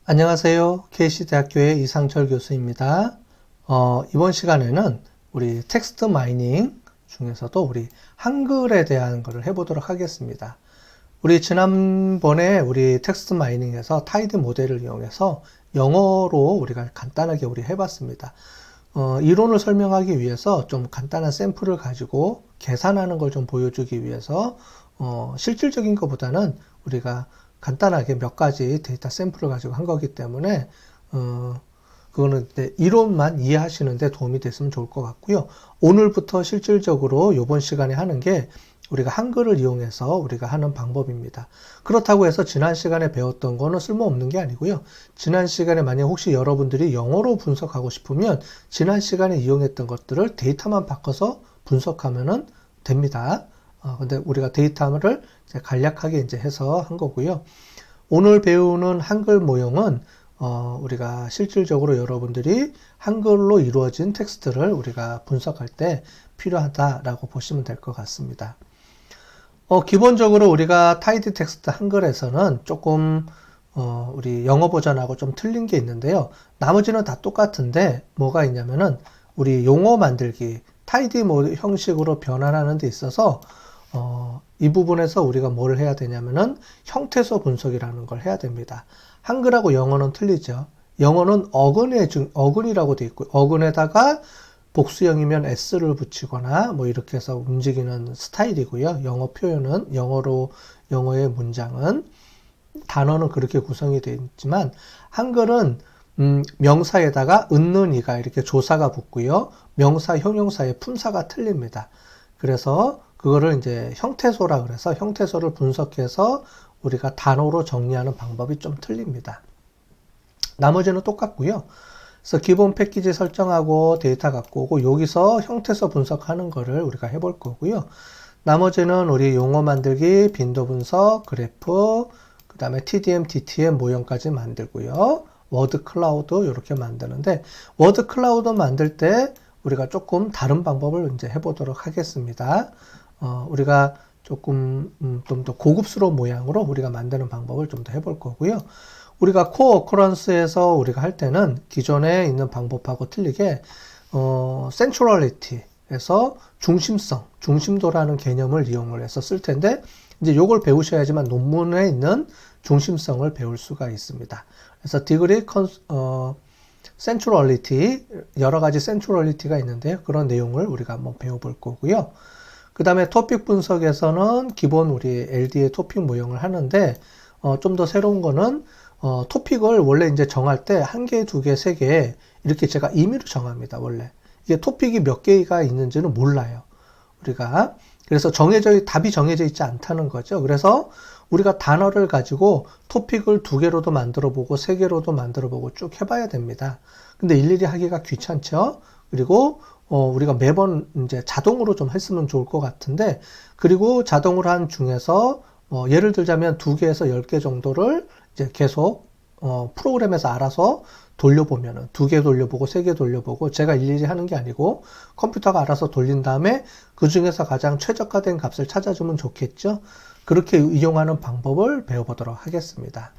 안녕하세요. KC대학교의 이상철 교수입니다. 이번 시간에는 우리 텍스트 마이닝 중에서도 우리 한글에 대한 것을 해보도록 하겠습니다. 우리 지난번에 우리 텍스트 마이닝에서 타이드 모델을 이용해서 영어로 우리가 간단하게 해봤습니다. 이론을 설명하기 위해서 좀 간단한 샘플을 가지고 계산하는 걸 좀 보여주기 위해서 실질적인 것보다는 우리가 간단하게 몇 가지 데이터 샘플을 가지고 한 거기 때문에 그거는 이론만 이해하시는데 도움이 됐으면 좋을 것 같고요. 오늘부터 실질적으로 이번 시간에 하는 게 우리가 한글을 이용해서 우리가 하는 방법입니다. 그렇다고 해서 지난 시간에 배웠던 거는 쓸모없는 게 아니고요. 지난 시간에 만약 혹시 여러분들이 영어로 분석하고 싶으면 지난 시간에 이용했던 것들을 데이터만 바꿔서 분석하면 됩니다. 근데 우리가 데이터를 이제 간략하게 이제 해서 한 거고요. 오늘 배우는 한글 모형은 우리가 실질적으로 여러분들이 한글로 이루어진 텍스트를 우리가 분석할 때 필요하다라고 보시면 될 것 같습니다. 기본적으로 우리가 타이드 텍스트 한글에서는 조금 우리 영어 버전하고 좀 틀린 게 있는데요. 나머지는 다 똑같은데 뭐가 있냐면은 우리 용어 만들기 타이드 형식으로 변환하는 데 있어서 이 부분에서 우리가 뭘 해야 되냐면은 형태소 분석이라는 걸 해야 됩니다. 한글하고 영어는 틀리죠. 영어는 어근이라고 되어 있고 어근에다가 복수형이면 s를 붙이거나 뭐 이렇게 해서 움직이는 스타일이고요. 영어 표현은 영어의 문장은 단어는 그렇게 구성이 되어 있지만 한글은 명사에다가 은는 이가 이렇게 조사가 붙고요. 명사, 형용사의 품사가 틀립니다. 그래서 그거를 이제 형태소라 그래서 형태소를 분석해서 우리가 단어로 정리하는 방법이 좀 틀립니다. 나머지는 똑같고요. 그래서 기본 패키지 설정하고 데이터 갖고 오고 여기서 형태소 분석하는 거를 우리가 해볼 거고요. 나머지는 우리 용어 만들기, 빈도 분석, 그래프, 그 다음에 TDM, DTM 모형까지 만들고요. 워드 클라우드 이렇게 만드는데 워드 클라우드 만들 때 우리가 조금 다른 방법을 이제 해보도록 하겠습니다. 우리가 조금 좀 더 고급스러운 모양으로 우리가 만드는 방법을 좀 더 해볼 거고요. 우리가 코어 어커런스에서 우리가 할 때는 기존에 있는 방법하고 틀리게 센트럴리티에서 중심도라는 개념을 이용을 해서 쓸 텐데 이제 요걸 배우셔야지만 논문에 있는 중심성을 배울 수가 있습니다. 그래서 디그리 센트럴리티 여러 가지 센트럴리티가 있는데요. 그런 내용을 우리가 한번 배워볼 거고요. 그 다음에 토픽 분석에서는 기본 우리 LD의 토픽 모형을 하는데 좀 더 새로운 거는 토픽을 원래 이제 정할 때 한 개, 두 개, 세 개 이렇게 제가 임의로 정합니다. 원래 이게 토픽이 몇 개가 있는지는 몰라요. 우리가 그래서 답이 정해져 있지 않다는 거죠. 그래서 우리가 단어를 가지고 토픽을 두 개로도 만들어 보고 세 개로도 만들어 보고 쭉 해봐야 됩니다. 근데 일일이 하기가 귀찮죠. 그리고 우리가 매번 이제 자동으로 좀 했으면 좋을 것 같은데, 그리고 자동으로 한 중에서, 예를 들자면 2개에서 10개 정도를 이제 계속, 프로그램에서 알아서 돌려보면은 2개 돌려보고 3개 돌려보고 제가 일일이 하는 게 아니고 컴퓨터가 알아서 돌린 다음에 그 중에서 가장 최적화된 값을 찾아주면 좋겠죠. 그렇게 이용하는 방법을 배워보도록 하겠습니다.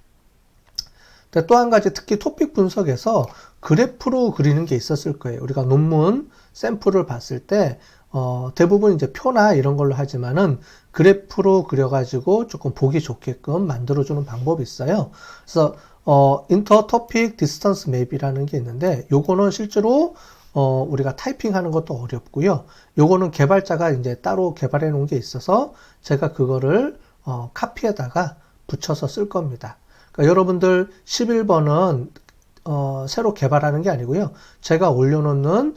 또 한 가지 특히 토픽 분석에서 그래프로 그리는 게 있었을 거예요. 우리가 논문 샘플을 봤을 때 대부분 이제 표나 이런 걸로 하지만은 그래프로 그려가지고 조금 보기 좋게끔 만들어주는 방법이 있어요. 그래서 인터 토픽 디스턴스 맵이라는 게 있는데 요거는 실제로 우리가 타이핑하는 것도 어렵고요. 요거는 개발자가 이제 따로 개발해 놓은 게 있어서 제가 그거를 카피에다가 붙여서 쓸 겁니다. 그러니까 여러분들 11번은 새로 개발하는 게 아니고요. 제가 올려놓는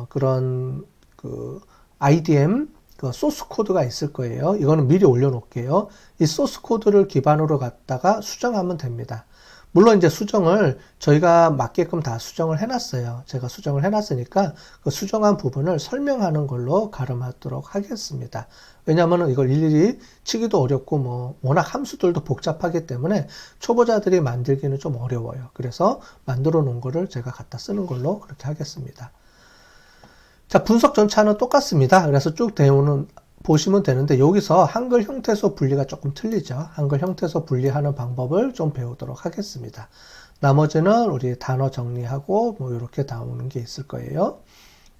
그런 그 IDM 그 소스 코드가 있을 거예요. 이거는 미리 올려놓을게요. 이 소스 코드를 기반으로 갖다가 수정하면 됩니다. 물론 이제 수정을 저희가 맞게끔 다 수정을 해놨어요. 제가 수정을 해놨으니까 그 수정한 부분을 설명하는 걸로 가름하도록 하겠습니다. 왜냐하면 이걸 일일이 치기도 어렵고 뭐 워낙 함수들도 복잡하기 때문에 초보자들이 만들기는 좀 어려워요. 그래서 만들어 놓은 거를 제가 갖다 쓰는 걸로 그렇게 하겠습니다. 자, 분석 전차는 똑같습니다. 그래서 쭉 배우는 보시면 되는데 여기서 한글 형태소 분리가 조금 틀리죠. 한글 형태소 분리하는 방법을 좀 배우도록 하겠습니다. 나머지는 우리 단어 정리하고 뭐 이렇게 나오는 게 있을 거예요.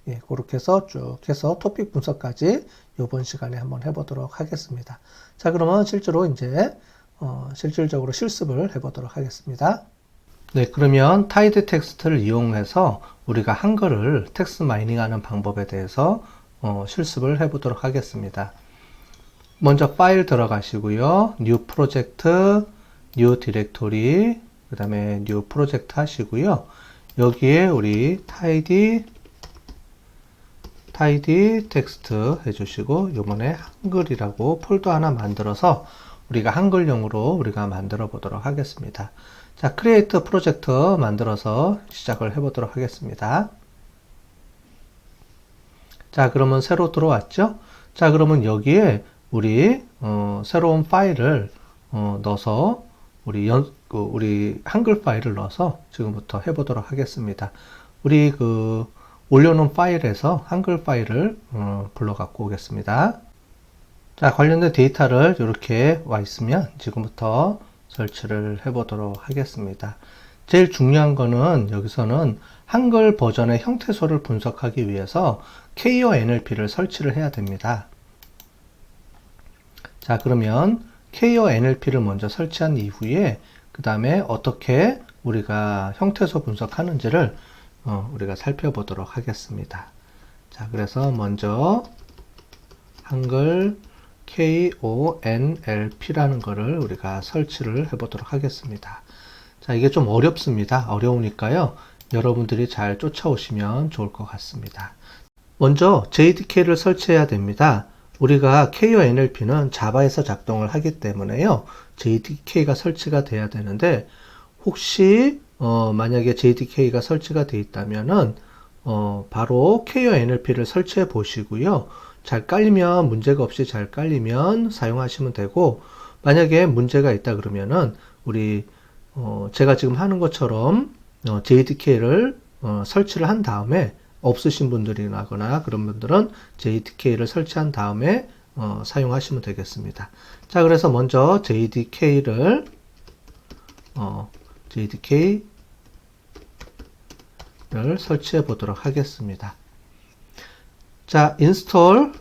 예, 그렇게 해서 쭉 해서 토픽 분석까지 이번 시간에 한번 해보도록 하겠습니다. 자, 그러면 실제로 이제 실질적으로 실습을 해보도록 하겠습니다. 네, 그러면 타이드 텍스트를 이용해서 우리가 한글을 텍스트 마이닝하는 방법에 대해서 실습을 해보도록 하겠습니다. 먼저 파일 들어가시고요. 뉴 프로젝트, 뉴 디렉토리, 그 다음에 뉴 프로젝트 하시고요. 여기에 우리 타이디 텍스트 해주시고 요번에 한글이라고 폴더 하나 만들어서 우리가 한글용으로 우리가 만들어 보도록 하겠습니다. 자, 크리에이트 프로젝트 만들어서 시작을 해 보도록 하겠습니다. 자, 그러면 새로 들어왔죠? 자, 그러면 여기에 우리 새로운 파일을 넣어서 우리 한글 파일을 넣어서 지금부터 해 보도록 하겠습니다. 우리 올려놓은 파일에서 한글 파일을 불러 갖고 오겠습니다. 자, 관련된 데이터를 이렇게 와 있으면 지금부터 설치를 해 보도록 하겠습니다. 제일 중요한 거는 여기서는 한글 버전의 형태소를 분석하기 위해서 KONLP를 설치를 해야 됩니다. 자, 그러면 KONLP를 먼저 설치한 이후에 그 다음에 어떻게 우리가 형태소 분석하는지를 우리가 살펴보도록 하겠습니다. 자, 그래서 먼저 한글 KONLP라는 거를 우리가 설치를 해보도록 하겠습니다. 자, 이게 좀 어렵습니다. 어려우니까요. 여러분들이 잘 쫓아오시면 좋을 것 같습니다. 먼저 JDK를 설치해야 됩니다. 우리가 KONLP는 자바에서 작동을 하기 때문에요. JDK가 설치가 돼야 되는데 혹시 만약에 JDK가 설치가 되어 있다면은 바로 KONLP를 설치해 보시고요. 잘 깔리면 문제가 없이 잘 깔리면 사용하시면 되고 만약에 문제가 있다 그러면은 우리 제가 지금 하는 것처럼 JDK를 설치를 한 다음에 없으신 분들이나거나 그런 분들은 JDK를 설치한 다음에 사용하시면 되겠습니다. 자, 그래서 먼저 JDK를 설치해 보도록 하겠습니다. 자, 인스톨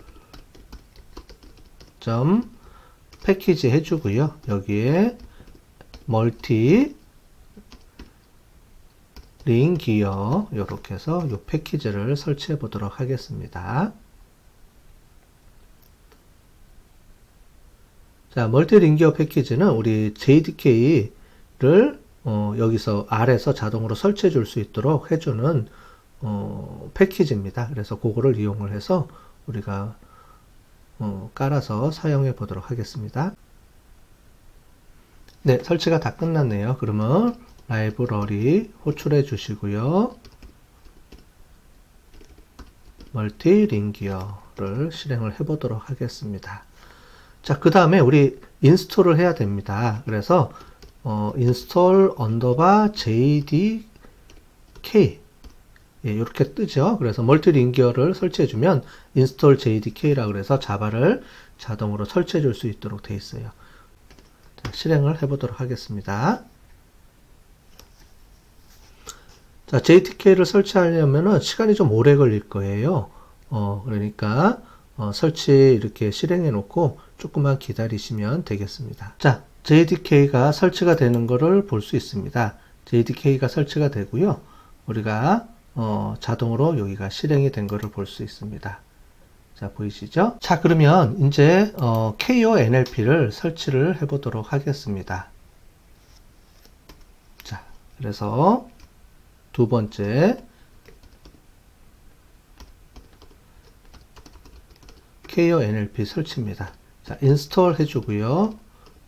패키지 해주고요. 여기에 멀티 링 기어 이렇게 해서 이 패키지를 설치해 보도록 하겠습니다. 자, 멀티 링 기어 패키지는 우리 JDK를 여기서 아래에서 자동으로 설치해 줄 수 있도록 해주는 패키지입니다. 그래서 그거를 이용을 해서 우리가 깔아서 사용해 보도록 하겠습니다. 네, 설치가 다 끝났네요. 그러면 라이브러리 호출해 주시고요. 멀티 링기어를 실행을 해 보도록 하겠습니다. 자, 그 다음에 우리 인스톨을 해야 됩니다. 그래서 install underbar JDK 예, 이렇게 뜨죠. 그래서 멀티 링기어를 설치해 주면 install JDK라 그래서 자바를 자동으로 설치해 줄 수 있도록 되어 있어요. 자, 실행을 해 보도록 하겠습니다. 자, JDK를 설치하려면은 시간이 좀 오래 걸릴 거예요. 그러니까 설치 이렇게 실행해 놓고 조금만 기다리시면 되겠습니다. 자, JDK가 설치가 되는 거를 볼 수 있습니다. JDK가 설치가 되고요. 우리가 자동으로 여기가 실행이 된 거를 볼 수 있습니다. 자, 보이시죠? 자, 그러면 이제 KONLP를 설치를 해 보도록 하겠습니다. 자, 그래서 두 번째 KONLP 설치입니다. 자, 인스톨 해주고요.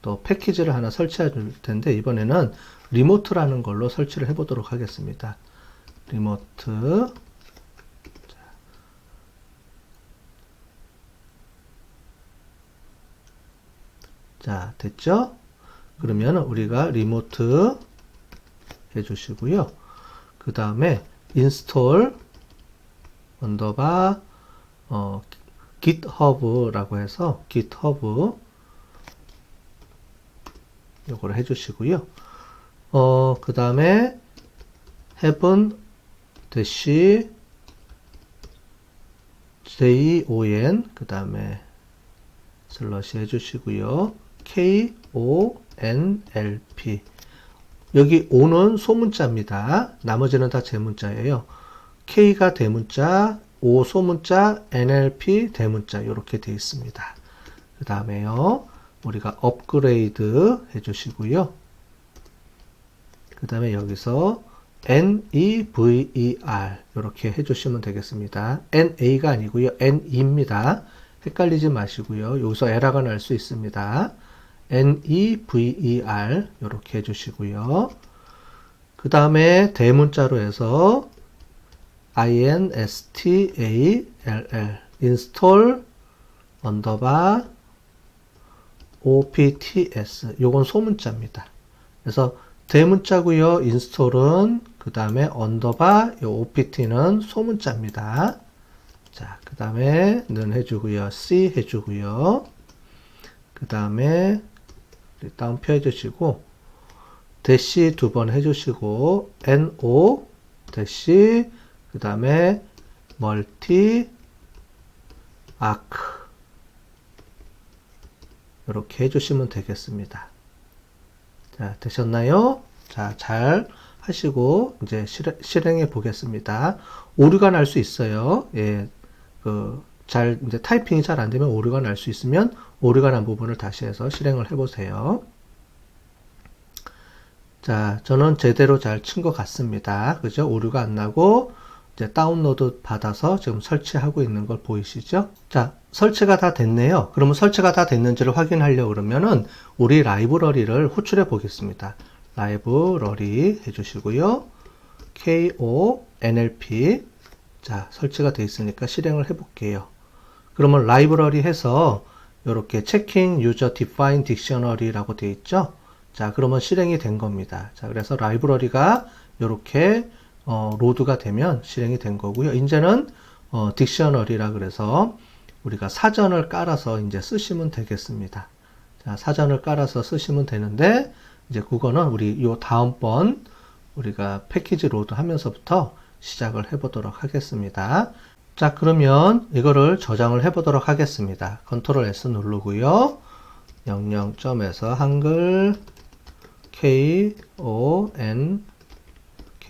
또 패키지를 하나 설치해 줄 텐데 이번에는 리모트라는 걸로 설치를 해 보도록 하겠습니다. 리모트. 자, 됐죠? 그러면 우리가 리모트 해주시고요. 그 다음에 인스톨 언더바 GitHub라고 해서 GitHub 요거를 해주시고요. 그 다음에 heaven jon 그 다음에 슬러시 해주시고요. konlp 여기 O는 소문자입니다. 나머지는 다 재문자예요. K가 대문자, O 소문자, NLP 대문자 이렇게 되어 있습니다. 그 다음에요. 우리가 업그레이드 해주시고요. 그 다음에 여기서 NEVER 이렇게 해주시면 되겠습니다. NA가 아니고요. NE입니다. 헷갈리지 마시고요. 여기서 에러가 날 수 있습니다. NEVER 이렇게 해주시고요. 그 다음에 대문자로 해서 INSTALL install 언더바 OPTS 요건 소문자입니다. 그래서 대문자고요. 인스톨은 그 다음에 언더바 OPT는 소문자입니다. 자, 그 다음에 는 해주고요. C 해주고요. 그 다음에 다운표 해주시고 대시 두 번 해주시고 NO 대시 그 다음에 멀티 아크 이렇게 해주시면 되겠습니다. 자, 되셨나요? 자, 잘 하시고 이제 실행해 보겠습니다. 오류가 날 수 있어요. 예, 이제 타이핑이 잘 안 되면 오류가 날 수 있으면 오류가 난 부분을 다시 해서 실행을 해 보세요. 자, 저는 제대로 잘 친 것 같습니다. 그죠? 오류가 안 나고 이제 다운로드 받아서 지금 설치하고 있는 걸 보이시죠? 자, 설치가 다 됐네요. 그러면 설치가 다 됐는지를 확인하려고 그러면은 우리 라이브러리를 호출해 보겠습니다. 라이브러리 해주시고요. KONLP 자, 설치가 되어 있으니까 실행을 해 볼게요. 그러면 라이브러리 해서 이렇게 Checking User Defined Dictionary라고 되어 있죠? 자, 그러면 실행이 된 겁니다. 자, 그래서 라이브러리가 이렇게 로드가 되면 실행이 된 거고요. 이제는 딕셔너리라 그래서 우리가 사전을 깔아서 이제 쓰시면 되겠습니다. 자, 사전을 깔아서 쓰시면 되는데 이제 그거는 우리 요 다음번 우리가 패키지 로드 하면서부터 시작을 해 보도록 하겠습니다. 자, 그러면 이거를 저장을 해 보도록 하겠습니다. 컨트롤 S 누르고요. 00점에서 한글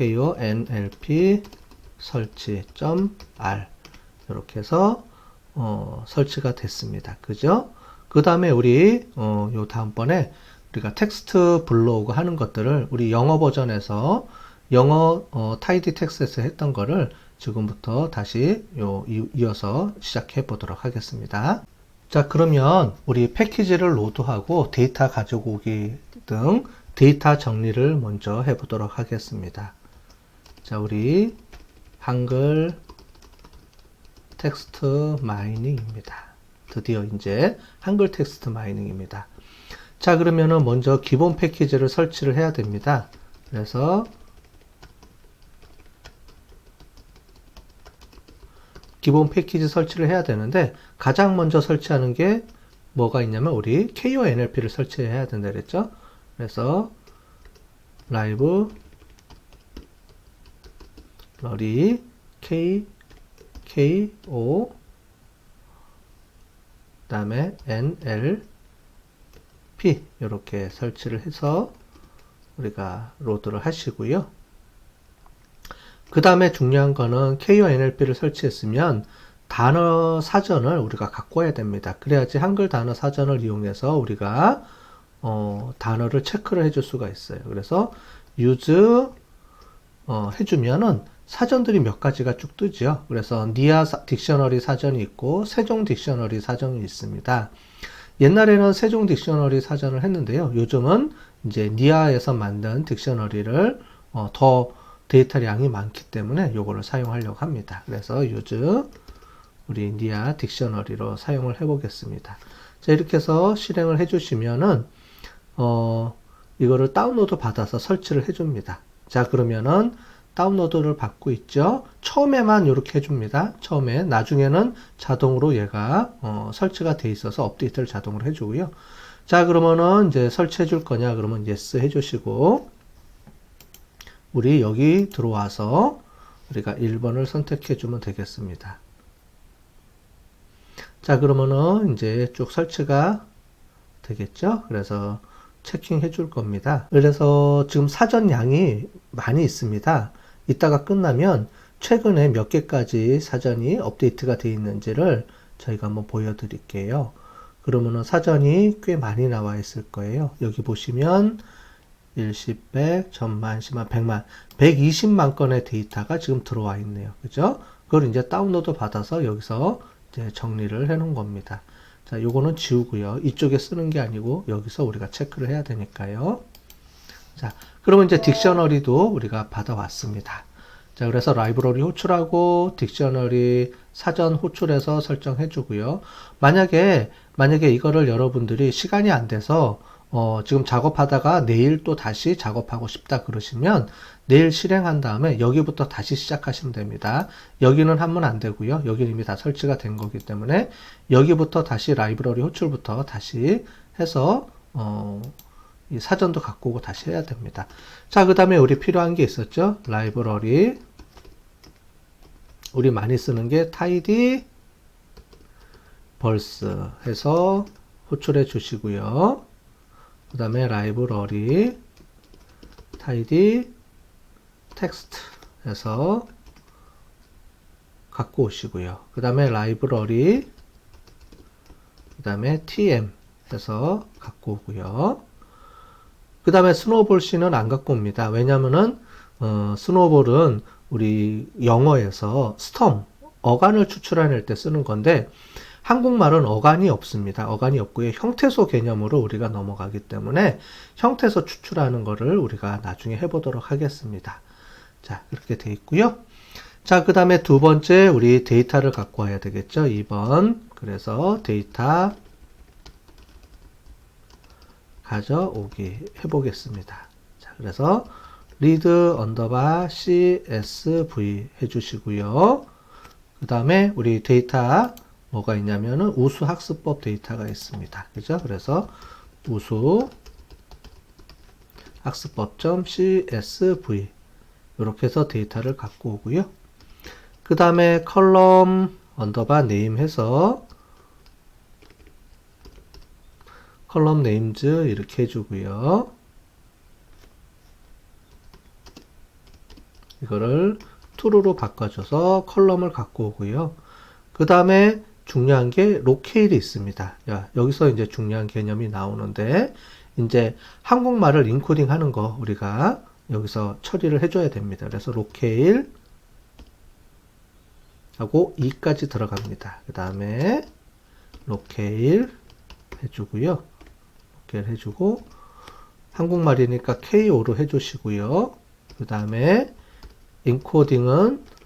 konlp 설치.r 이렇게 해서 설치가 됐습니다. 그죠? 그 다음에 우리 요 다음번에 우리가 텍스트 블로그 하는 것들을 우리 영어 버전에서 영어 타이디 텍스트에서 했던 거를 지금부터 다시 이어서 시작해 보도록 하겠습니다. 자, 그러면 우리 패키지를 로드하고 데이터 가지고 오기 등 데이터 정리를 먼저 해 보도록 하겠습니다. 자, 우리 한글 텍스트 마이닝입니다. 드디어 이제 한글 텍스트 마이닝입니다. 자, 그러면은 먼저 기본 패키지를 설치를 해야 됩니다. 그래서 기본 패키지 설치를 해야 되는데 가장 먼저 설치하는 게 뭐가 있냐면 우리 KONLP를 설치해야 된다 그랬죠. 그래서 라이브 러리 KO 그 다음에 NLP 이렇게 설치를 해서 우리가 로드를 하시고요. 그 다음에 중요한 거는 KONLP를 설치했으면 단어 사전을 우리가 갖고 와야 됩니다. 그래야지 한글 단어 사전을 이용해서 우리가 단어를 체크를 해줄 수가 있어요. 그래서 use 해주면은 사전들이 몇 가지가 쭉 뜨죠. 그래서 니아 딕셔너리 사전이 있고 세종 딕셔너리 사전이 있습니다. 옛날에는 세종 딕셔너리 사전을 했는데요. 요즘은 이제 니아에서 만든 딕셔너리를 더 데이터 양이 많기 때문에 요거를 사용하려고 합니다. 그래서 use 우리 니아 딕셔너리로 사용을 해 보겠습니다. 자, 이렇게 해서 실행을 해 주시면은 이거를 다운로드 받아서 설치를 해 줍니다. 자, 그러면은 다운로드를 받고 있죠. 처음에만 이렇게 해줍니다. 처음에. 나중에는 자동으로 얘가 설치가 돼 있어서 업데이트를 자동으로 해주고요. 자, 그러면은 이제 설치해 줄 거냐? 그러면 yes 해주시고, 우리 여기 들어와서 우리가 1번을 선택해 주면 되겠습니다. 자, 그러면은 이제 쭉 설치가 되겠죠? 그래서 체킹해 줄 겁니다. 그래서 지금 사전 양이 많이 있습니다. 이따가 끝나면 최근에 몇 개까지 사전이 업데이트가 되어 있는지를 저희가 한번 보여드릴게요. 그러면은 사전이 꽤 많이 나와 있을 거예요. 여기 보시면 일십, 백, 천만, 십만, 백만, 120만 건의 데이터가 지금 들어와 있네요. 그죠? 그걸 이제 다운로드 받아서 여기서 이제 정리를 해 놓은 겁니다. 자, 요거는 지우고요. 이쪽에 쓰는 게 아니고 여기서 우리가 체크를 해야 되니까요. 자, 그러면 이제 딕셔너리도 우리가 받아왔습니다. 자, 그래서 라이브러리 호출하고 딕셔너리 사전 호출해서 설정해 주고요. 만약에 이거를 여러분들이 시간이 안 돼서 지금 작업하다가 내일 또 다시 작업하고 싶다 그러시면 내일 실행한 다음에 여기부터 다시 시작하시면 됩니다. 여기는 하면 안 되고요. 여기는 이미 다 설치가 된 거기 때문에 여기부터 다시 라이브러리 호출부터 다시 해서 이 사전도 갖고 오고 다시 해야 됩니다. 자, 그 다음에 우리 필요한 게 있었죠. 라이브러리 우리 많이 쓰는 게 tidy 벌스 해서 호출해 주시고요. 그 다음에 라이브러리 tidy text 해서 갖고 오시고요. 그 다음에 라이브러리 그 다음에 tm 해서 갖고 오고요. 그 다음에 스노우볼 C는 안 갖고 옵니다. 왜냐면은 스노우볼은 우리 영어에서 스톰, 어간을 추출해낼 때 쓰는 건데 한국말은 어간이 없습니다. 어간이 없고요. 형태소 개념으로 우리가 넘어가기 때문에 형태소 추출하는 거를 우리가 나중에 해보도록 하겠습니다. 자, 이렇게 돼 있고요. 자, 그 다음에 두 번째 우리 데이터를 갖고 와야 되겠죠. 2번. 그래서 데이터 가져오기 해보겠습니다. 자, 그래서 read underbar csv 해주시고요. 그 다음에 우리 데이터 뭐가 있냐면은 우수 학습법 데이터가 있습니다. 그죠? 그래서 우수 학습법.csv 이렇게 해서 데이터를 갖고 오고요. 그 다음에 컬럼 언더바 네임 해서 컬럼 네임즈 이렇게 해주고요. 이거를 true로 바꿔줘서 컬럼을 갖고 오고요. 그 다음에 중요한 게 로케일이 있습니다. 야, 여기서 이제 중요한 개념이 나오는데 이제 한국말을 인코딩 하는 거 우리가 여기서 처리를 해줘야 됩니다. 그래서 로케일 하고 2까지 들어갑니다. 그 다음에 로케일 해주고요. 로케일 해주고 한국말이니까 K5로 해주시고요. 그 다음에 인코딩은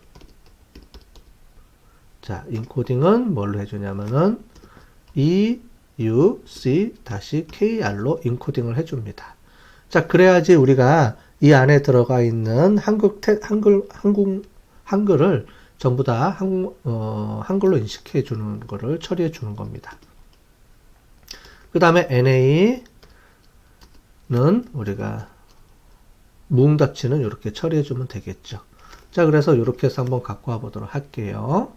자, 인코딩은 뭘로 해주냐면은 EUC-KR로 인코딩을 해줍니다. 자, 그래야지 우리가 이 안에 들어가 있는 한글을 전부 다 한글로 인식해 주는 거를 처리해 주는 겁니다. 그 다음에 NA는 우리가 무응답치는 이렇게 처리해 주면 되겠죠. 자, 그래서 이렇게 해서 한번 갖고 와 보도록 할게요.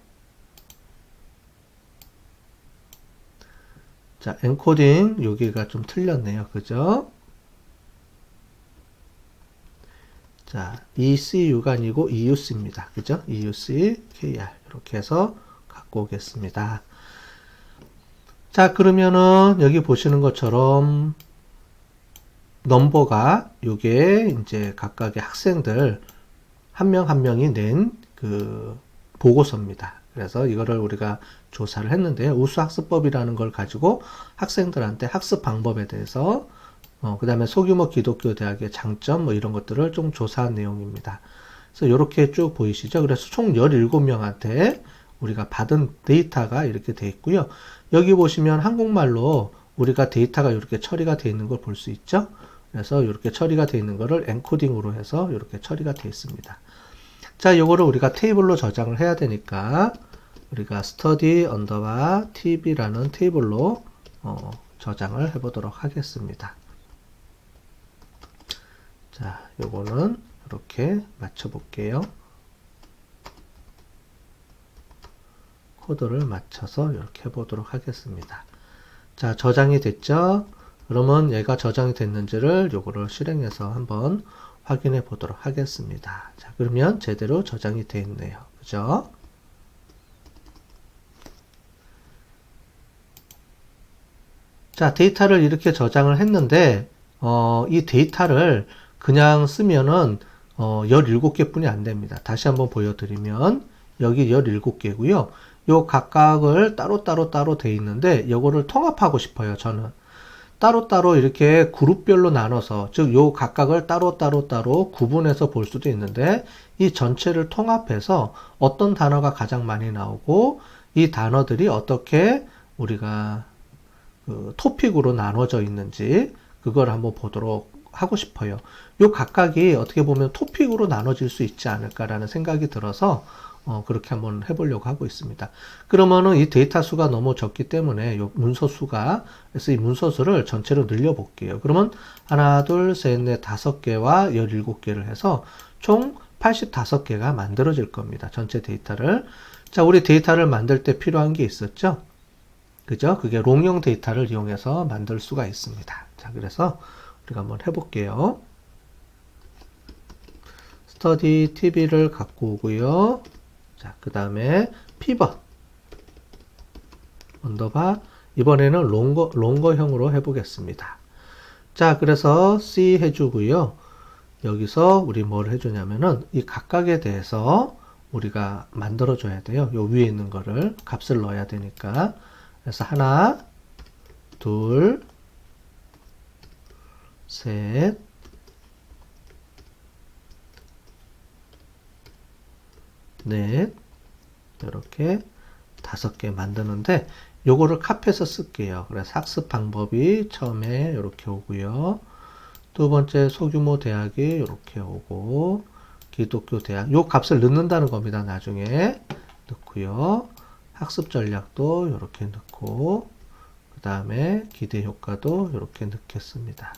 자, 엔코딩 여기가 좀 틀렸네요. 그죠? 자, ECU가 아니고 EUC입니다. 그죠? EUC, KR 이렇게 해서 갖고 오겠습니다. 자, 그러면은 여기 보시는 것처럼 넘버가 요게 이제 각각의 학생들 한 명 한 명이 낸 그 보고서입니다. 그래서 이거를 우리가 조사를 했는데요. 우수학습법이라는 걸 가지고 학생들한테 학습 방법에 대해서 그 다음에 소규모 기독교 대학의 장점 뭐 이런 것들을 좀 조사한 내용입니다. 그래서 이렇게 쭉 보이시죠? 그래서 총 17명한테 우리가 받은 데이터가 이렇게 돼 있고요. 여기 보시면 한국말로 우리가 데이터가 이렇게 처리가 되어 있는 걸 볼 수 있죠? 그래서 이렇게 처리가 되어 있는 거를 엔코딩으로 해서 이렇게 처리가 되어 있습니다. 자, 요거를 우리가 테이블로 저장을 해야 되니까 우리가 study underbar tb라는 테이블로 저장을 해 보도록 하겠습니다. 자, 요거는 이렇게 맞춰 볼게요. 코드를 맞춰서 이렇게 해 보도록 하겠습니다. 자, 저장이 됐죠? 그러면 얘가 저장이 됐는지를 요거를 실행해서 한번 확인해 보도록 하겠습니다. 자, 그러면 제대로 저장이 되어 있네요. 그죠? 자, 데이터를 이렇게 저장을 했는데, 이 데이터를 그냥 쓰면은, 17개 뿐이 안 됩니다. 다시 한번 보여드리면, 여기 17개고요. 요 각각을 따로 돼 있는데, 요거를 통합하고 싶어요, 저는. 따로따로 이렇게 그룹별로 나눠서, 즉, 요 각각을 따로 구분해서 볼 수도 있는데, 이 전체를 통합해서 어떤 단어가 가장 많이 나오고, 이 단어들이 어떻게 우리가 토픽으로 나눠져 있는지, 그걸 한번 보도록 하고 싶어요. 요 각각이 어떻게 보면 토픽으로 나눠질 수 있지 않을까라는 생각이 들어서, 그렇게 한번 해보려고 하고 있습니다. 그러면은 이 데이터 수가 너무 적기 때문에 요 문서 수가, 그래서 이 문서 수를 전체로 늘려볼게요. 그러면 하나, 둘, 셋, 넷, 5개와 17개를 해서 총 85개가 만들어질 겁니다. 전체 데이터를. 자, 우리 데이터를 만들 때 필요한 게 있었죠? 그죠? 그게 롱형 데이터를 이용해서 만들 수가 있습니다. 자, 그래서 우리가 한번 해볼게요. study tv를 갖고 오고요. 자, 그 다음에 pivot 언더바 이번에는 롱거형으로 해보겠습니다. 자, 그래서 C 해주고요. 여기서 우리 뭘 해주냐면은 이 각각에 대해서 우리가 만들어줘야 돼요. 요 위에 있는 거를 값을 넣어야 되니까. 그래서 하나, 둘, 셋, 넷, 이렇게 5개 만드는데 요거를 카피해서 쓸게요. 그래서 학습 방법이 처음에 이렇게 오고요. 두 번째 소규모 대학이 이렇게 오고 기독교 대학 요 값을 넣는다는 겁니다. 나중에 넣고요. 학습 전략도 이렇게 넣고 그 다음에 기대 효과도 이렇게 넣겠습니다.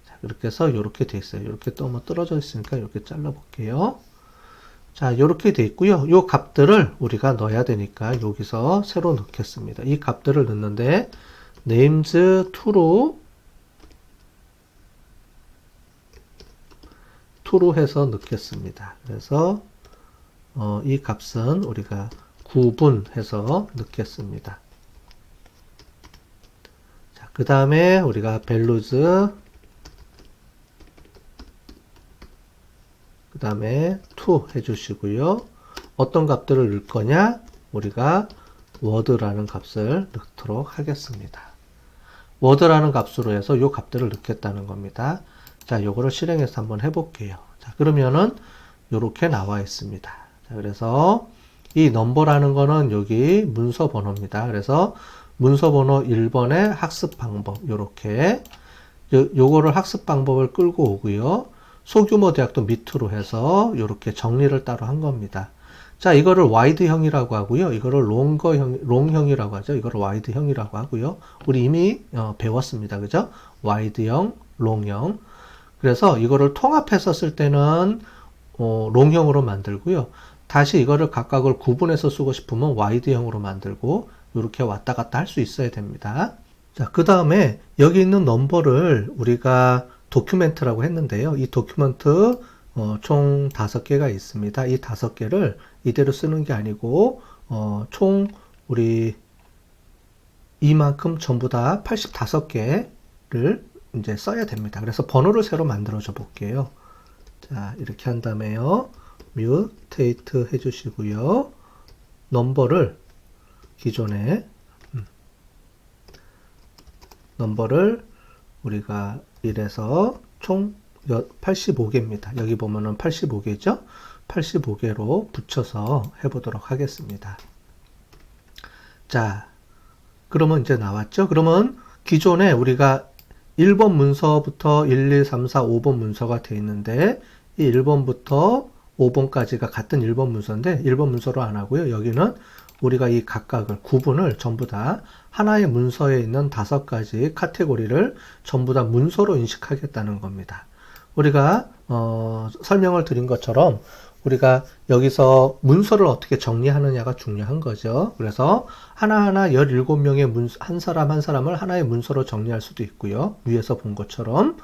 자, 그렇게 해서 이렇게 돼 있어요. 이렇게 또 뭐 떨어져 있으니까 이렇게 잘라 볼게요. 자, 이렇게 돼 있고요. 요 값들을 우리가 넣어야 되니까 여기서 새로 넣겠습니다. 이 값들을 넣는데 names 2로 해서 넣겠습니다. 그래서 이 값은 우리가 구분해서 넣겠습니다. 자, 그 다음에 우리가 values 그 다음에 to 해주시고요. 어떤 값들을 넣을 거냐? 우리가 word라는 값을 넣도록 하겠습니다. word라는 값으로 해서 요 값들을 넣겠다는 겁니다. 자, 요거를 실행해서 한번 해볼게요. 자, 그러면은 요렇게 나와 있습니다. 자, 그래서 이 넘버라는 거는 여기 문서 번호입니다. 그래서 문서 번호 1번의 학습 방법 요렇게 요거를 학습 방법을 끌고 오고요. 소규모 대학도 밑으로 해서 이렇게 정리를 따로 한 겁니다. 자, 이거를 와이드형이라고 하고요. 이거를 롱형이라고 하죠. 이거를 와이드형이라고 하고요. 우리 이미 배웠습니다. 그죠? 와이드형, 롱형. 그래서 이거를 통합해서 쓸 때는 롱형으로 만들고요. 다시 이거를 각각을 구분해서 쓰고 싶으면 와이드형으로 만들고 이렇게 왔다 갔다 할 수 있어야 됩니다. 자, 그 다음에 여기 있는 넘버를 우리가 도큐멘트라고 했는데요. 이 도큐멘트 총 5개가 있습니다. 이 5개를 이대로 쓰는 게 아니고 총 우리 이만큼 전부 다 85개를 이제 써야 됩니다. 그래서 번호를 새로 만들어 줘 볼게요. 자, 이렇게 한 다음에요. mutate 해주시고요. 넘버를 기존에 넘버를 우리가 이래서 총 85개입니다. 여기 보면은 85개죠? 85개로 붙여서 해보도록 하겠습니다. 자, 그러면 이제 나왔죠? 그러면 기존에 우리가 1번 문서부터 1, 2, 3, 4, 5번 문서가 되어 있는데 이 1번부터 5번까지가 같은 1번 문서인데 1번 문서로 안 하고요. 여기는 우리가 이 각각을 구분을 전부 다 하나의 문서에 있는 5가지 카테고리를 전부 다 문서로 인식하겠다는 겁니다. 우리가 설명을 드린 것처럼 우리가 여기서 문서를 어떻게 정리하느냐가 중요한 거죠. 그래서 하나하나 17명의 한 사람 한 사람을 하나의 문서로 정리할 수도 있고요. 위에서 본 것처럼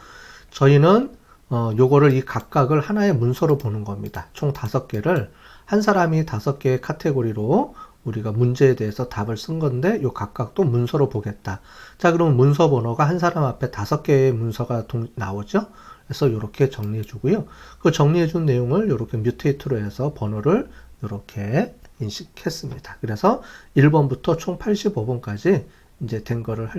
저희는 요거를 이 각각을 하나의 문서로 보는 겁니다. 총 5개를 한 사람이 5개의 카테고리로 우리가 문제에 대해서 답을 쓴 건데 요 각각도 문서로 보겠다. 자, 그러면 문서 번호가 한 사람 앞에 5개의 문서가 나오죠. 그래서 이렇게 정리해 주고요. 그 정리해 준 내용을 이렇게 뮤테이트로 해서 번호를 이렇게 인식했습니다. 그래서 1번부터 총 85번까지 이제 된 거를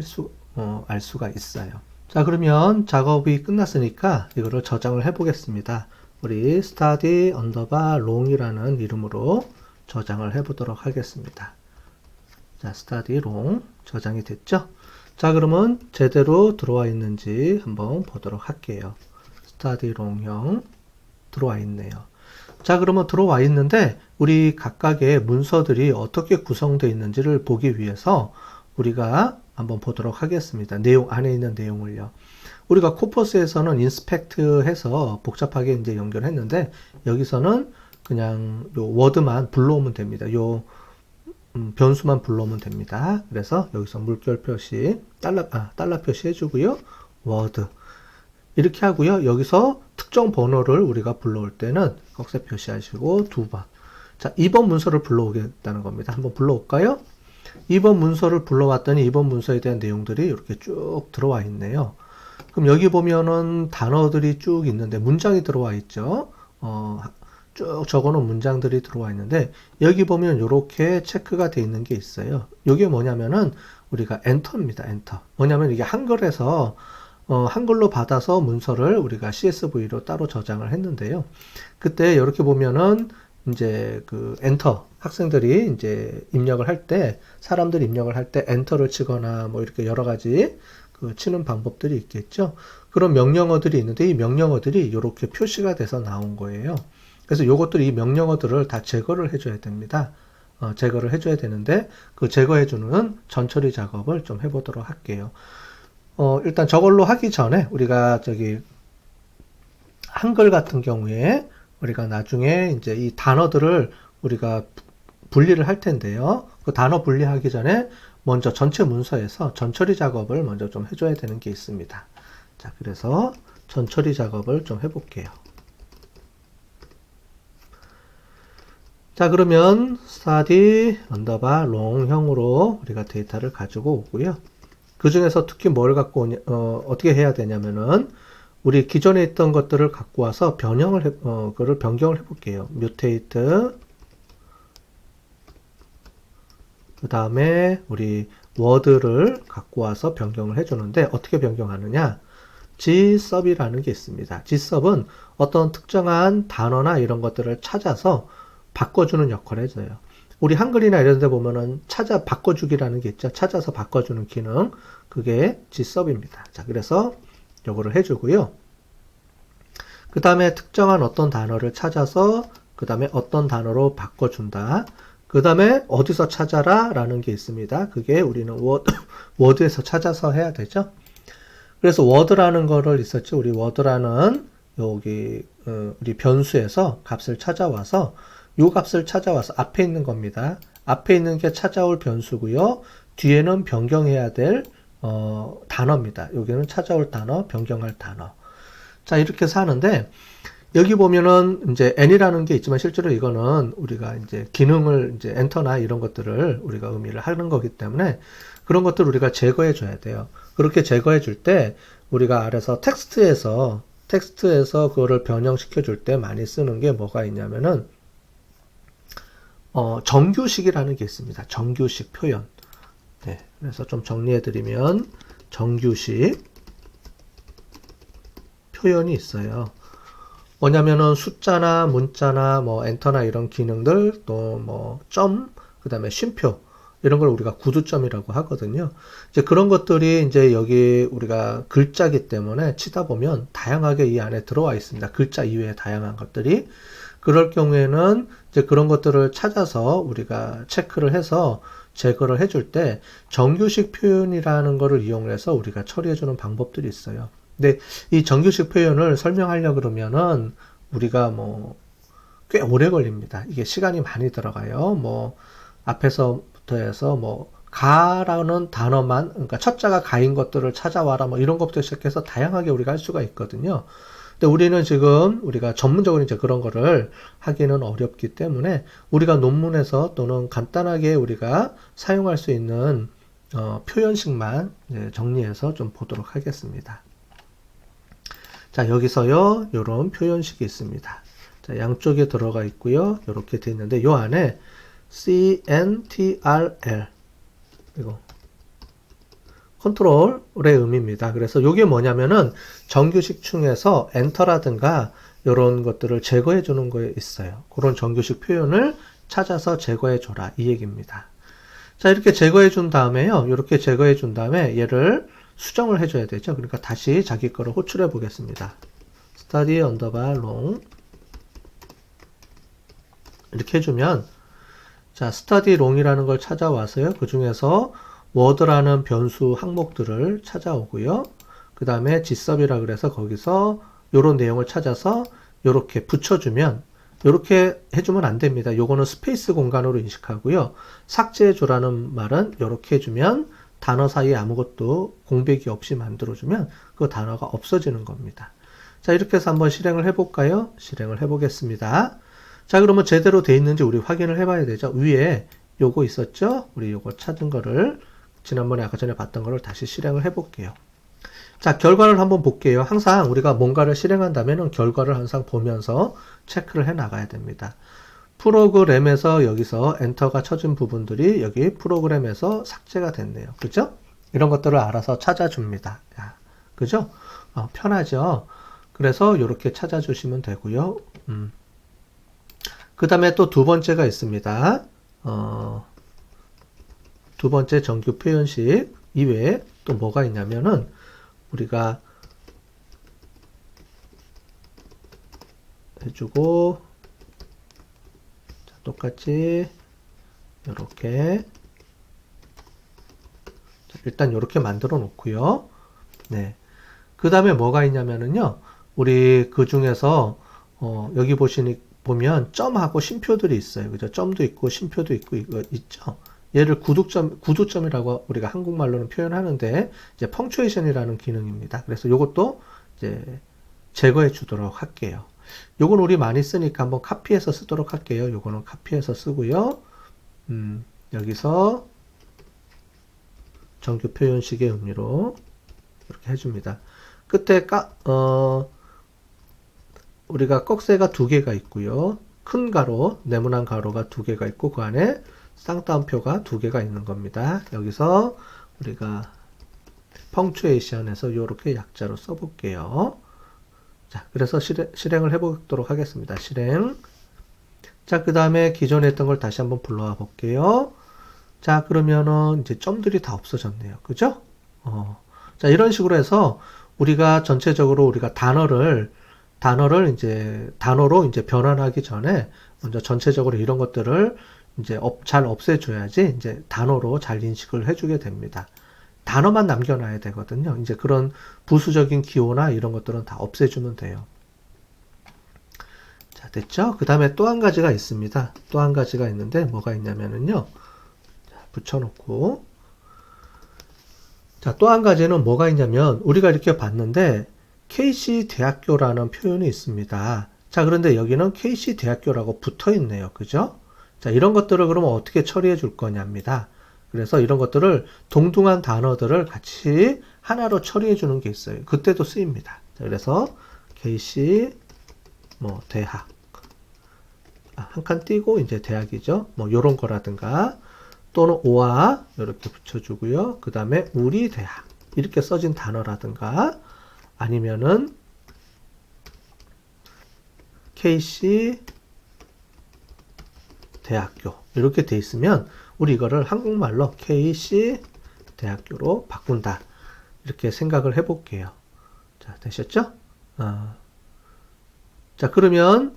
알 수가 있어요. 자, 그러면 작업이 끝났으니까 이거를 저장을 해 보겠습니다. 우리 study long이라는 이름으로 저장을 해 보도록 하겠습니다. 자, study long 저장이 됐죠? 자, 그러면 제대로 들어와 있는지 한번 보도록 할게요. study long형 들어와 있네요. 자, 그러면 들어와 있는데 우리 각각의 문서들이 어떻게 구성되어 있는지를 보기 위해서 우리가 한번 보도록 하겠습니다. 내용 안에 있는 내용을요. 우리가 코퍼스에서는 인스펙트 해서 복잡하게 이제 연결했는데 여기서는 그냥 요 워드만 불러오면 됩니다. 요 변수만 불러오면 됩니다. 그래서 여기서 물결 표시 달러 표시 해주고요. 워드 이렇게 하고요. 여기서 특정 번호를 우리가 불러올 때는 꺽쇠 표시하시고 2번. 자, 2번 문서를 불러오겠다는 겁니다. 한번 불러올까요? 2번 문서를 불러왔더니 2번 문서에 대한 내용들이 이렇게 쭉 들어와 있네요. 그럼 여기 보면은 단어들이 쭉 있는데 문장이 들어와 있죠. 쭉 적어놓은 문장들이 들어와 있는데 여기 보면 이렇게 체크가 되어 있는 게 있어요. 이게 뭐냐면은 우리가 엔터입니다. 엔터. 뭐냐면 이게 한글에서 한글로 받아서 문서를 우리가 CSV로 따로 저장을 했는데요. 그때 이렇게 보면은 이제 그 엔터 학생들이 이제 입력을 할 때 사람들이 입력을 할 때 엔터를 치거나 뭐 이렇게 여러 가지 그 치는 방법들이 있겠죠. 그런 명령어들이 있는데 이 명령어들이 이렇게 표시가 돼서 나온 거예요. 그래서 요것들 이 명령어들을 다 제거를 해줘야 됩니다. 제거를 해줘야 되는데 그 제거해주는 전처리 작업을 좀 해보도록 할게요. 일단 저걸로 하기 전에 우리가 한글 같은 경우에 우리가 나중에 이제 이 단어들을 우리가 분리를 할 텐데요. 그 단어 분리하기 전에 먼저 전체 문서에서 전처리 작업을 먼저 좀 해줘야 되는 게 있습니다. 자, 그래서 전처리 작업을 좀 해볼게요. 자, 그러면 study long형으로 우리가 데이터를 가지고 오고요. 그 중에서 특히 뭘 갖고 어떻게 해야 되냐면은 우리 기존에 있던 것들을 갖고 와서 그거를 변경을 해볼게요. mutate 그 다음에 우리 워드를 갖고 와서 변경을 해주는데 어떻게 변경하느냐? gsub이라는 게 있습니다. gsub은 어떤 특정한 단어나 이런 것들을 찾아서 바꿔주는 역할을 해줘요. 우리 한글이나 이런 데 보면은 바꿔주기라는 게 있죠. 찾아서 바꿔주는 기능. 그게 gsub입니다. 자, 그래서 요거를 해주고요. 그 다음에 특정한 어떤 단어를 찾아서 그 다음에 어떤 단어로 바꿔준다. 그 다음에 어디서 찾아라 라는 게 있습니다. 그게 우리는 워드에서 찾아서 해야 되죠. 그래서 워드라는 거를 있었죠. 우리 워드라는 여기 우리 변수에서 값을 찾아와서 요 값을 찾아와서 앞에 있는 겁니다. 앞에 있는 게 찾아올 변수고요. 뒤에는 변경해야 될 단어입니다. 여기는 찾아올 단어, 변경할 단어. 자, 이렇게 해서 하는데 여기 보면은 이제 n이라는 게 있지만 실제로 이거는 우리가 이제 기능을 이제 엔터나 이런 것들을 우리가 의미를 하는 거기 때문에 그런 것들을 우리가 제거해 줘야 돼요. 그렇게 제거해 줄 때 우리가 아래서 텍스트에서 그거를 변형시켜 줄 때 많이 쓰는 게 뭐가 있냐면은 정규식이라는 게 있습니다. 정규식 표현. 네, 그래서 좀 정리해 드리면 정규식 표현이 있어요. 뭐냐면은 숫자나 문자나 뭐 엔터나 이런 기능들 또 뭐 점, 그 다음에 쉼표 이런 걸 우리가 구두점이라고 하거든요. 이제 그런 것들이 이제 여기 우리가 글자기 때문에 치다 보면 다양하게 이 안에 들어와 있습니다. 글자 이외에 다양한 것들이. 그럴 경우에는 이제 그런 것들을 찾아서 우리가 체크를 해서 제거를 해줄 때 정규식 표현이라는 것을 이용해서 우리가 처리해주는 방법들이 있어요. 근데 이 정규식 표현을 설명하려 그러면은 우리가 뭐 꽤 오래 걸립니다. 이게 시간이 많이 들어가요. 뭐 앞에서부터 해서 뭐 가라는 단어만, 그러니까 첫자가 가인 것들을 찾아와라 뭐 이런 것부터 시작해서 다양하게 우리가 할 수가 있거든요. 근데 우리는 지금 우리가 전문적으로 이제 그런 거를 하기는 어렵기 때문에 우리가 논문에서 또는 간단하게 우리가 사용할 수 있는 표현식만 정리해서 좀 보도록 하겠습니다. 자, 여기서요, 요런 표현식이 있습니다. 자, 양쪽에 들어가 있고요. 이렇게 돼 있는데 요 안에 CNTRL 이거 컨트롤의 의미입니다. 그래서 이게 뭐냐면은 정규식 중에서 엔터라든가 이런 것들을 제거해 주는 거에 있어요. 그런 정규식 표현을 찾아서 제거해 줘라 이 얘기입니다. 자, 이렇게 제거해 준 다음에요. 이렇게 제거해 준 다음에 얘를 수정을 해줘야 되죠. 그러니까 다시 자기 거를 호출해 보겠습니다. study underbar long 이렇게 해주면 자, study long이라는 걸 찾아와서요. 그 중에서 word라는 변수 항목들을 찾아오고요. 그 다음에 gsub이라 그래서 거기서 요런 내용을 찾아서 요렇게 붙여주면 요렇게 해주면 안 됩니다. 요거는 스페이스 공간으로 인식하고요. 삭제해 주라는 말은 요렇게 해주면 단어 사이에 아무것도 공백이 없이 만들어주면 그 단어가 없어지는 겁니다. 자, 이렇게 해서 한번 실행을 해볼까요? 실행을 해보겠습니다. 자, 그러면 제대로 돼 있는지 우리 확인을 해봐야 되죠. 위에 요거 있었죠? 우리 요거 찾은 거를 지난번에 아까 전에 봤던 거를 다시 실행을 해볼게요. 자, 결과를 한번 볼게요. 항상 우리가 뭔가를 실행한다면 결과를 항상 보면서 체크를 해 나가야 됩니다. 프로그램에서 여기서 엔터가 쳐진 부분들이 여기 프로그램에서 삭제가 됐네요. 그죠? 이런 것들을 알아서 찾아줍니다. 야, 그죠? 편하죠? 그래서 이렇게 찾아주시면 되고요. 그 다음에 또 두 번째가 있습니다. 두 번째 정규 표현식 이외에 또 뭐가 있냐면은 우리가 해주고 자, 똑같이 이렇게 일단 이렇게 만들어 놓고요. 네. 그 다음에 뭐가 있냐면은요. 우리 그 중에서 여기 보면 점하고 쉼표들이 있어요. 그죠? 점도 있고 쉼표도 있고 이거 있죠. 얘를 구두점이라고 우리가 한국말로는 표현하는데 이제 펑추에이션이라는 기능입니다. 그래서 이것도 이제 제거해 주도록 할게요. 요건 우리 많이 쓰니까 한번 카피해서 쓰도록 할게요. 요거는 카피해서 쓰고요. 여기서 정규 표현식의 의미로 이렇게 해줍니다. 끝에 우리가 꺽쇠가 두 개가 있고요. 큰 가로, 네모난 가로가 두 개가 있고 그 안에 쌍따옴표가 두 개가 있는 겁니다. 여기서 우리가 펑추에이션에서 이렇게 약자로 써볼게요. 자, 그래서 실행을 해보도록 하겠습니다. 실행. 자, 그 다음에 기존에 했던 걸 다시 한번 불러와 볼게요. 자, 그러면은 이제 점들이 다 없어졌네요. 그죠? 자, 이런 식으로 해서 우리가 전체적으로 우리가 단어로 이제 변환하기 전에 먼저 전체적으로 이런 것들을 이제 잘 없애줘야지 이제 단어로 잘 인식을 해주게 됩니다. 단어만 남겨놔야 되거든요. 이제 그런 부수적인 기호나 이런 것들은 다 없애주면 돼요. 자, 됐죠? 그 다음에 또 한 가지가 있습니다. 또 한 가지가 있는데 뭐가 있냐면은요. 자, 붙여놓고. 자, 또 한 가지는 뭐가 있냐면 우리가 이렇게 봤는데 KC 대학교라는 표현이 있습니다. 자, 그런데 여기는 KC 대학교라고 붙어 있네요. 그죠? 자, 이런 것들을 그러면 어떻게 처리해 줄 거냐입니다. 그래서 이런 것들을 동등한 단어들을 같이 하나로 처리해 주는 게 있어요. 그때도 쓰입니다. 자, 그래서 KC 대학 한 칸 띄고 이제 대학이죠. 요런 거라든가 또는 오와 이렇게 붙여주고요. 그 다음에 우리 대학 이렇게 써진 단어라든가 아니면은 KC 대학교 이렇게 돼 있으면 우리 이거를 한국말로 KC 대학교로 바꾼다. 이렇게 생각을 해볼게요. 자, 되셨죠? 자, 그러면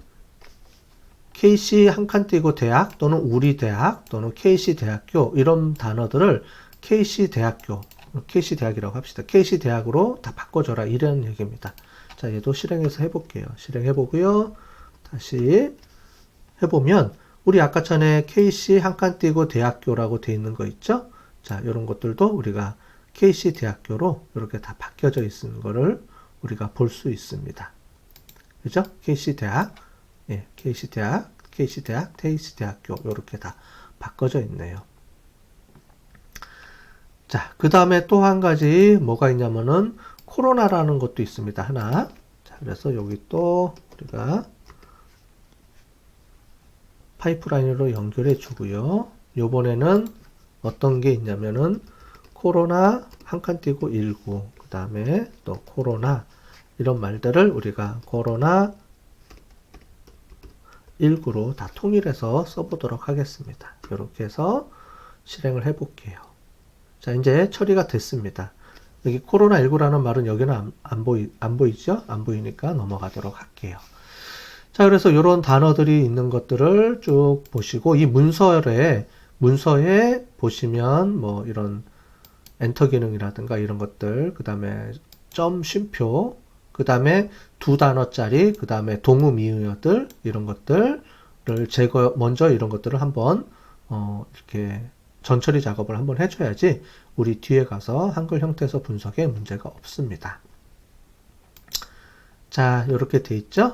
KC 한 칸 띄고 대학 또는 우리 대학 또는 KC 대학교 이런 단어들을 KC 대학교, KC 대학이라고 합시다. KC 대학으로 다 바꿔줘라. 이런 얘기입니다. 자, 얘도 실행해서 해볼게요. 실행해보고요. 다시 해보면 우리 아까 전에 KC 한 칸 띄고 대학교라고 돼 있는 거 있죠? 자, 이런 것들도 우리가 KC 대학교로 이렇게 다 바뀌어져 있는 거를 우리가 볼 수 있습니다. 그죠? KC 대학, 예, KC 대학, KC 대학, KC 대학교 이렇게 다 바꿔져 있네요. 자, 그 다음에 또 한 가지 뭐가 있냐면은 코로나라는 것도 있습니다. 하나. 자, 그래서 여기 또 우리가 파이프라인으로 연결해 주고요. 요번에는 어떤 게 있냐면은 코로나 한 칸 띄고 19, 그 다음에 또 코로나 이런 말들을 우리가 코로나 19로 다 통일해서 써보도록 하겠습니다. 이렇게 해서 실행을 해볼게요. 자, 이제 처리가 됐습니다. 여기 코로나19라는 말은 여기는 안 보이죠? 안 보이니까 넘어가도록 할게요. 자, 그래서 이런 단어들이 있는 것들을 쭉 보시고, 이 문서에 보시면 뭐 이런 엔터 기능이라든가 이런 것들, 그 다음에 점 쉼표, 그 다음에 두 단어짜리, 그 다음에 동의 미의어들, 이런 것들을 먼저 이런 것들을 한번, 이렇게 전처리 작업을 한번 해줘야지 우리 뒤에 가서 한글 형태에서 분석에 문제가 없습니다. 자, 이렇게 돼 있죠?